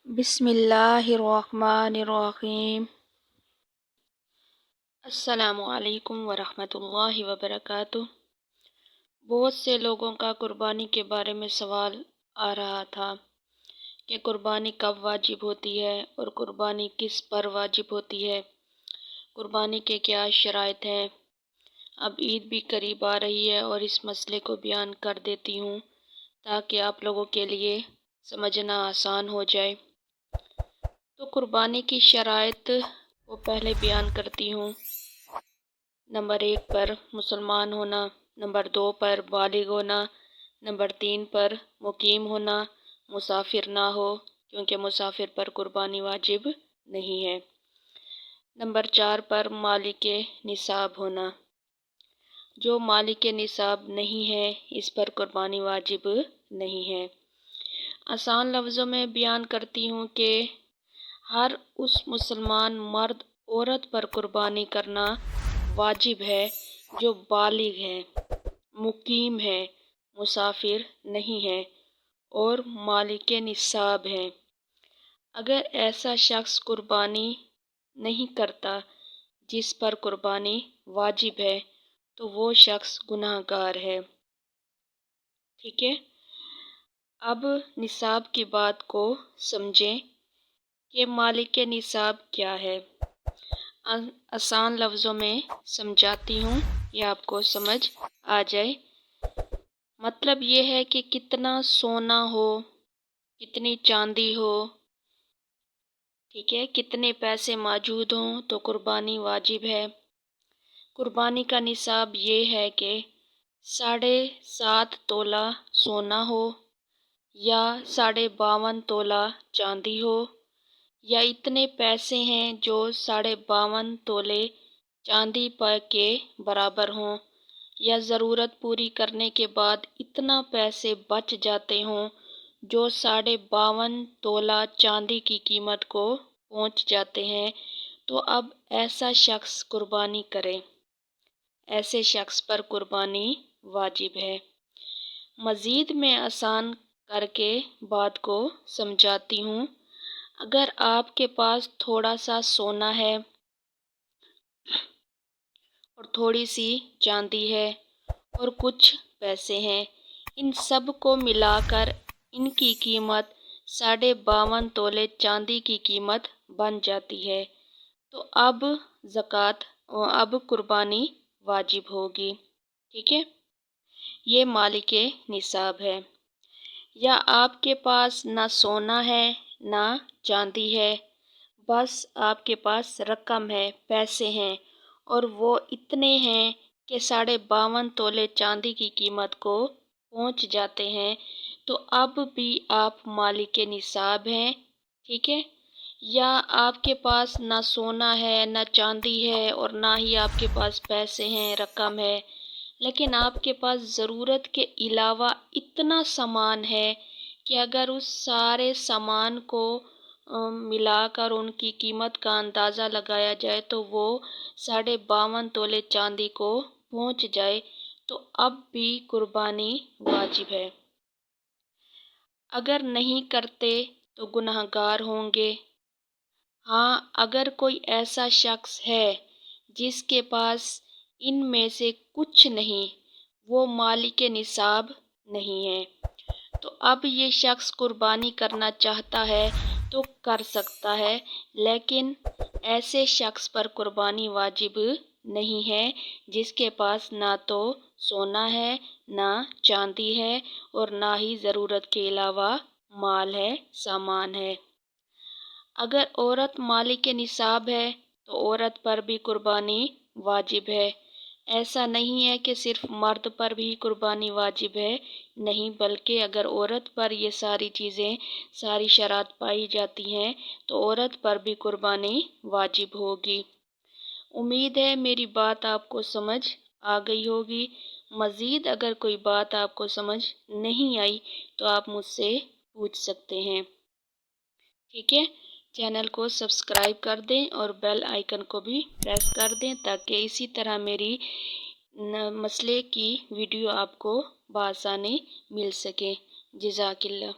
بسم اللہ الرحمن الرحیم۔ السلام علیکم ورحمۃ اللہ وبرکاتہ۔ بہت سے لوگوں کا قربانی کے بارے میں سوال آ رہا تھا کہ قربانی کب واجب ہوتی ہے اور قربانی کس پر واجب ہوتی ہے، قربانی کے کیا شرائط ہیں۔ اب عید بھی قریب آ رہی ہے اور اس مسئلے کو بیان کر دیتی ہوں تاکہ آپ لوگوں کے لیے سمجھنا آسان ہو جائے۔ تو قربانی کی شرائط کو پہلے بیان کرتی ہوں۔ نمبر 1 پر مسلمان ہونا، نمبر 2 پر بالغ ہونا، نمبر 3 پر مقیم ہونا، مسافر نہ ہو کیونکہ مسافر پر قربانی واجب نہیں ہے۔ نمبر 4 پر مالک نصاب ہونا، جو مالک نصاب نہیں ہے اس پر قربانی واجب نہیں ہے۔ آسان لفظوں میں بیان کرتی ہوں کہ ہر اس مسلمان مرد عورت پر قربانی کرنا واجب ہے جو بالغ ہے، مقیم ہے، مسافر نہیں ہے اور مالک نصاب ہے۔ اگر ایسا شخص قربانی نہیں کرتا جس پر قربانی واجب ہے تو وہ شخص گناہ گار ہے۔ ٹھیک ہے، اب نصاب کی بات کو سمجھیں کہ مالک نصاب کیا ہے۔ آسان لفظوں میں سمجھاتی ہوں یہ آپ کو سمجھ آ جائے۔ مطلب یہ ہے کہ کتنا سونا ہو، کتنی چاندی ہو، ٹھیک ہے، کتنے پیسے موجود ہوں تو قربانی واجب ہے۔ قربانی کا نصاب یہ ہے کہ 7.5 تولہ سونا ہو یا 52.5 تولہ چاندی ہو، یا اتنے پیسے ہیں جو 52.5 تولے چاندی کے برابر ہوں، یا ضرورت پوری کرنے کے بعد اتنا پیسے بچ جاتے ہوں جو 52.5 تولہ چاندی کی قیمت کو پہنچ جاتے ہیں، تو اب ایسا شخص قربانی کرے، ایسے شخص پر قربانی واجب ہے۔ مزید میں آسان کر کے بات کو سمجھاتی ہوں۔ اگر آپ کے پاس تھوڑا سا سونا ہے اور تھوڑی سی چاندی ہے اور کچھ پیسے ہیں، ان سب کو ملا کر ان کی قیمت 52.5 تولے چاندی کی قیمت بن جاتی ہے، تو اب قربانی واجب ہوگی۔ ٹھیک ہے، یہ مالک نصاب ہے۔ یا آپ کے پاس نہ سونا ہے نہ چاندی ہے، بس آپ کے پاس رقم ہے، پیسے ہیں، اور وہ اتنے ہیں کہ 52.5 تولے چاندی کی قیمت کو پہنچ جاتے ہیں، تو اب بھی آپ مالک نصاب ہیں۔ ٹھیک ہے، یا آپ کے پاس نہ سونا ہے نہ چاندی ہے اور نہ ہی آپ کے پاس پیسے ہیں، رقم ہے، لیکن آپ کے پاس ضرورت کے علاوہ اتنا سامان ہے کہ اگر اس سارے سامان کو ملا کر ان کی قیمت کا اندازہ لگایا جائے تو وہ 52.5 تولے چاندی کو پہنچ جائے، تو اب بھی قربانی واجب ہے۔ اگر نہیں کرتے تو گناہ گار ہوں گے۔ ہاں، اگر کوئی ایسا شخص ہے جس کے پاس ان میں سے کچھ نہیں، وہ مالک نصاب نہیں ہے، تو اب یہ شخص قربانی کرنا چاہتا ہے تو کر سکتا ہے، لیکن ایسے شخص پر قربانی واجب نہیں ہے جس کے پاس نہ تو سونا ہے نہ چاندی ہے اور نہ ہی ضرورت کے علاوہ مال ہے، سامان ہے۔ اگر عورت مالک نصاب ہے تو عورت پر بھی قربانی واجب ہے۔ ایسا نہیں ہے کہ صرف مرد پر بھی قربانی واجب ہے، نہیں، بلکہ اگر عورت پر یہ ساری چیزیں، ساری شرائط پائی جاتی ہیں تو عورت پر بھی قربانی واجب ہوگی۔ امید ہے میری بات آپ کو سمجھ آ گئی ہوگی۔ مزید اگر کوئی بات آپ کو سمجھ نہیں آئی تو آپ مجھ سے پوچھ سکتے ہیں۔ ٹھیک ہے، چینل کو سبسکرائب کر دیں اور بیل آئیکن کو بھی پریس کر دیں تاکہ اسی طرح میری مسئلے کی ویڈیو آپ کو بآسانی مل سکے۔ جزاک اللہ۔